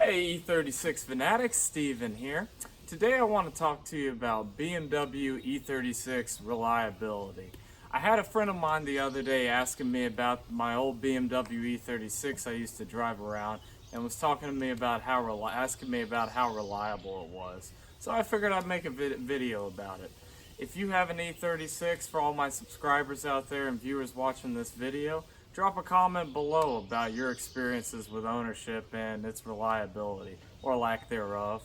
Hey E36 fanatics, Steven here. Today I want to talk to you about BMW E36 reliability. I had a friend of mine the other day asking me about my old BMW E36 I used to drive around and was talking to me about asking me about how reliable it was. So I figured I'd make a video about it. If you have an E36, for all my subscribers out there and viewers watching this video, drop a comment below about your experiences with ownership and its reliability, or lack thereof.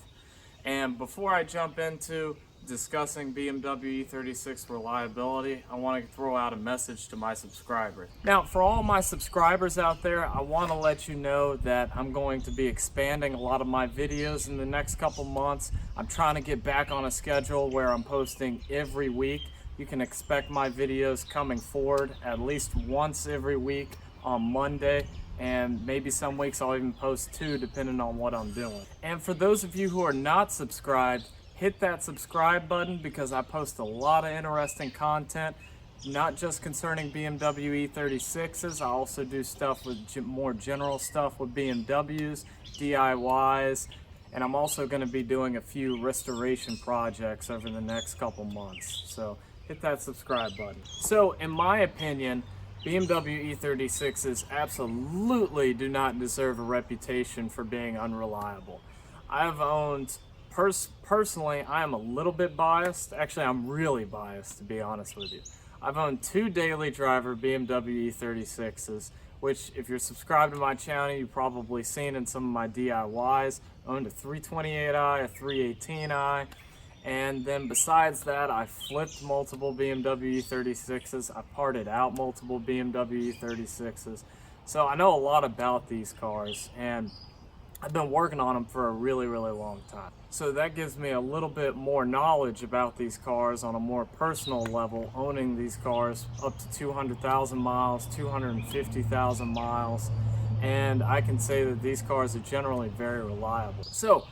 And before I jump into discussing BMW E36 reliability, I want to throw out a message to my subscribers. Now, for all my subscribers out there, I want to let you know that I'm going to be expanding a lot of my videos in the next couple months. I'm trying to get back on a schedule where I'm posting every week. You can expect my videos coming forward at least once every week on Monday, and maybe some weeks I'll even post 2 depending on what I'm doing. And for those of you who are not subscribed, hit that subscribe button because I post a lot of interesting content, not just concerning BMW E36s. I also do stuff with more general stuff with BMWs, DIYs, and I'm also going to be doing a few restoration projects over the next couple months. So hit that subscribe button. So in my opinion, BMW E36s absolutely do not deserve a reputation for being unreliable. I've owned, personally, I am a little bit biased. Actually, I'm really biased, to be honest with you. I've owned 2 daily driver BMW E36s, which if you're subscribed to my channel, you've probably seen in some of my DIYs. I owned a 328i, a 318i, and then besides that, I flipped multiple BMW E36s. I parted out multiple BMW E36s. So I know a lot about these cars, and I've been working on them for a really long time. So that gives me a little bit more knowledge about these cars on a more personal level, owning these cars up to 200,000 miles, 250,000 miles, and I can say that these cars are generally very reliable. So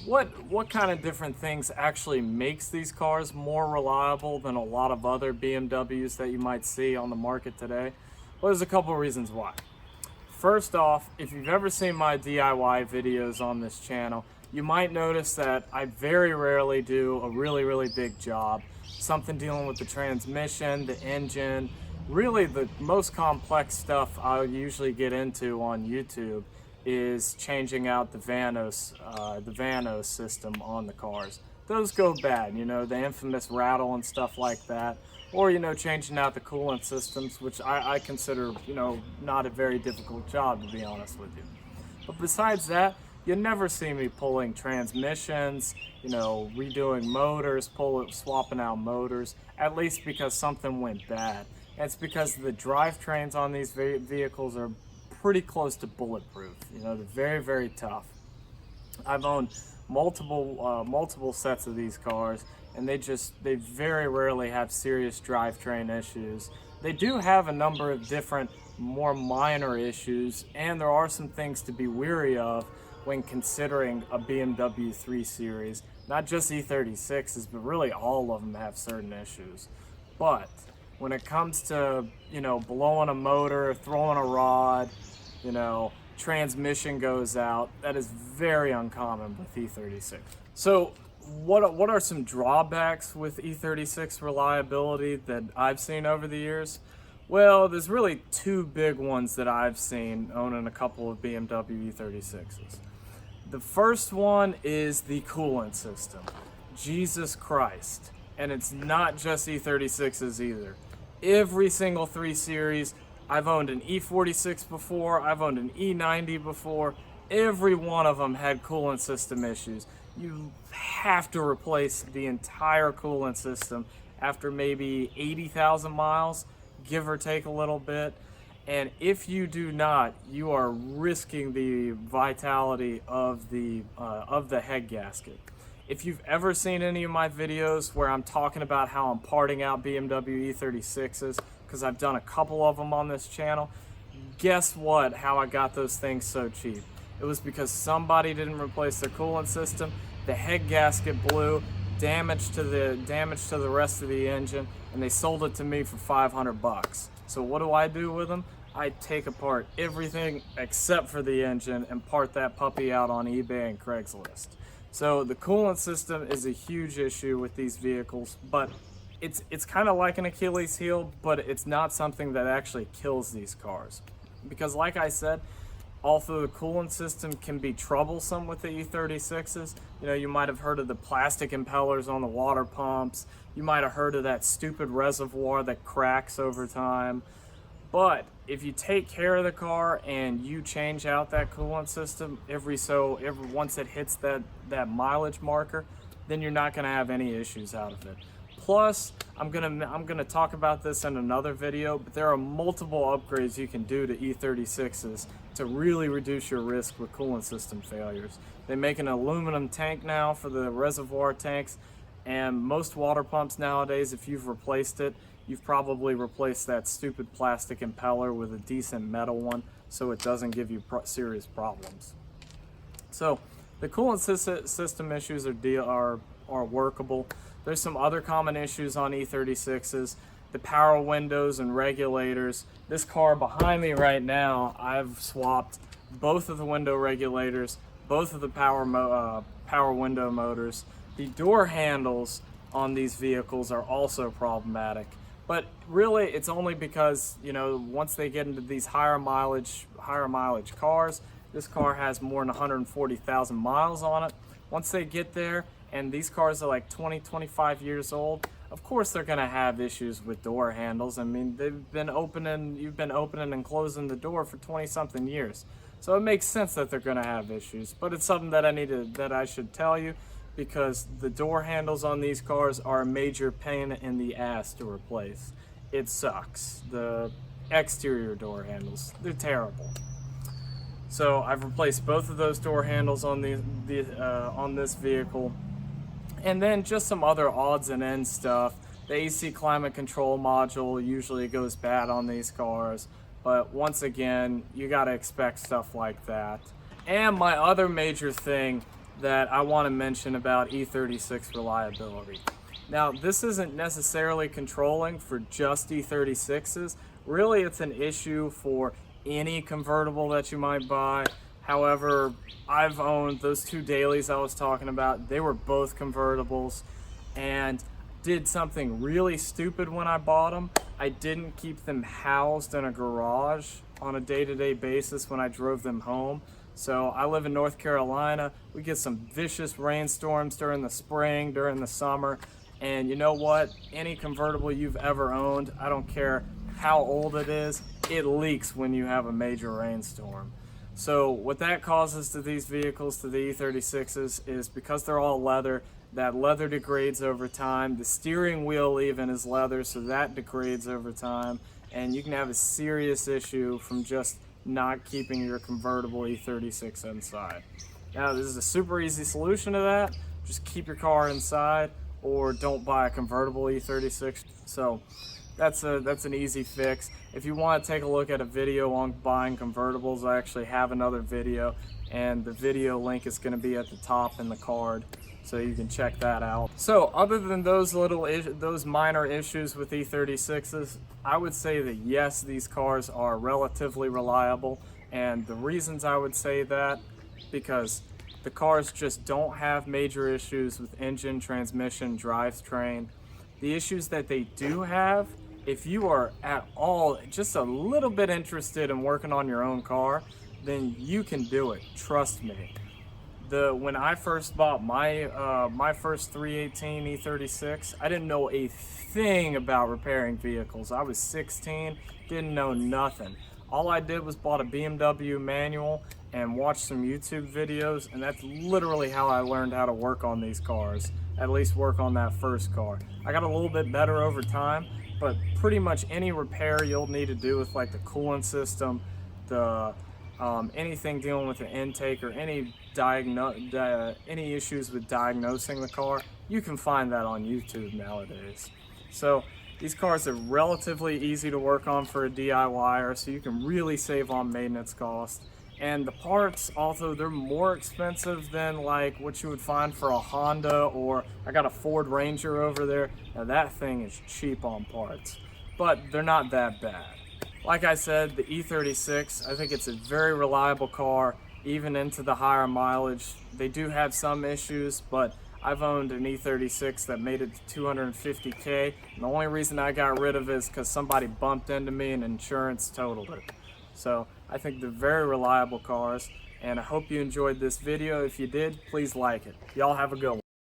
what kind of different things actually makes these cars more reliable than a lot of other BMWs that you might see on the market today? Well, there's a couple of reasons why. First off, if you've ever seen my DIY videos on this channel, you might notice that I very rarely do a really big job. Something dealing with the transmission, the engine, really the most complex stuff I'll usually get into on YouTube is changing out the Vanos system on the cars. Those go bad, you know, the infamous rattle and stuff like that. Or, you know, changing out the coolant systems, which I consider, you know, not a very difficult job, to be honest with you. But besides that, you never see me pulling transmissions, you know, redoing motors, swapping out motors, at least because something went bad. And it's because the drivetrains on these vehicles are pretty close to bulletproof. You know, they're very tough. I've owned multiple sets of these cars, and they very rarely have serious drivetrain issues. They do have a number of different, more minor issues, and there are some things to be wary of when considering a BMW 3 Series. Not just E36s, but really all of them have certain issues. But when it comes to, you know, blowing a motor, throwing a rod, you know, transmission goes out, that is very uncommon with E36. So what are some drawbacks with E36 reliability that I've seen over the years? Well, there's really 2 big ones that I've seen owning a couple of BMW E36s. The first one is the coolant system. Jesus Christ. And it's not just E36s either. Every single 3 Series, I've owned an E46 before, I've owned an E90 before, every one of them had coolant system issues. You have to replace the entire coolant system after maybe 80,000 miles, give or take a little bit. And if you do not, you are risking the vitality of the head gasket. If you've ever seen any of my videos where I'm talking about how I'm parting out BMW E36s, because I've done a couple of them on this channel, guess what, how I got those things so cheap? It was because somebody didn't replace their coolant system, the head gasket blew, damage to the rest of the engine, and they sold it to me for 500 bucks. So what do I do with them? I take apart everything except for the engine and part that puppy out on eBay and Craigslist. So the coolant system is a huge issue with these vehicles, but it's kind of like an Achilles heel, but it's not something that actually kills these cars. Because like I said, although the coolant system can be troublesome with the E36s, you know, you might have heard of the plastic impellers on the water pumps, you might have heard of that stupid reservoir that cracks over time. But if you take care of the car and you change out that coolant system every once it hits that mileage marker, then you're not going to have any issues out of it. Plus, I'm gonna talk about this in another video, but there are multiple upgrades you can do to E36s to really reduce your risk with coolant system failures. They make an aluminum tank now for the reservoir tanks, and most water pumps nowadays, if you've replaced it, you've probably replaced that stupid plastic impeller with a decent metal one, so it doesn't give you serious problems. So the coolant system issues are workable. There's some other common issues on E36s, the power windows and regulators. This car behind me right now, I've swapped both of the window regulators, both of the power window motors. The door handles on these vehicles are also problematic. But really, it's only because, you know, once they get into these higher mileage cars, this car has more than 140,000 miles on it. Once they get there, and these cars are like 20, 25 years old, of course they're gonna have issues with door handles. I mean, you've been opening and closing the door for 20 something years. So it makes sense that they're gonna have issues, but it's something that I should tell you, because the door handles on these cars are a major pain in the ass to replace. It sucks. The exterior door handles, they're terrible. So I've replaced both of those door handles on on this vehicle. And then just some other odds and ends stuff. The AC climate control module usually goes bad on these cars, but once again, you gotta expect stuff like that. And my other major thing that I want to mention about E36 reliability. Now, this isn't necessarily controlling for just E36s. Really, it's an issue for any convertible that you might buy. However, I've owned those two dailies I was talking about. They were both convertibles, and did something really stupid when I bought them. I didn't keep them housed in a garage on a day-to-day basis when I drove them home. So I live in North Carolina. We get some vicious rainstorms during the spring, during the summer. And you know what? Any convertible you've ever owned, I don't care how old it is, it leaks when you have a major rainstorm. So what that causes to these vehicles, to the E36s, is because they're all leather, that leather degrades over time. The steering wheel even is leather, so that degrades over time. And you can have a serious issue from just not keeping your convertible E36 inside. Now, this is a super easy solution to that. Just keep your car inside, or don't buy a convertible E36. So that's an easy fix. If you want to take a look at a video on buying convertibles, I actually have another video, and the video link is going to be at the top in the card, so you can check that out. So other than those minor issues with E36s, I would say that yes, these cars are relatively reliable. And the reasons I would say that, because the cars just don't have major issues with engine, transmission, drivetrain. The issues that they do have, if you are at all just a little bit interested in working on your own car, then you can do it, trust me. When I first bought my first 318 E36, I didn't know a thing about repairing vehicles. I was 16, didn't know nothing. All I did was bought a BMW manual and watched some YouTube videos, and that's literally how I learned how to work on these cars, at least work on that first car. I got a little bit better over time, but pretty much any repair you'll need to do with like the coolant system, anything dealing with the intake, or any issues with diagnosing the car, you can find that on YouTube nowadays. So these cars are relatively easy to work on for a DIYer, so you can really save on maintenance costs. And the parts, although they're more expensive than like what you would find for a Honda, or I got a Ford Ranger over there. Now that thing is cheap on parts, but they're not that bad. Like I said, the E36, I think it's a very reliable car, even into the higher mileage. They do have some issues, but I've owned an E36 that made it to 250K, and the only reason I got rid of it is because somebody bumped into me and insurance totaled it. So I think they're very reliable cars, and I hope you enjoyed this video. If you did, please like it. Y'all have a good one.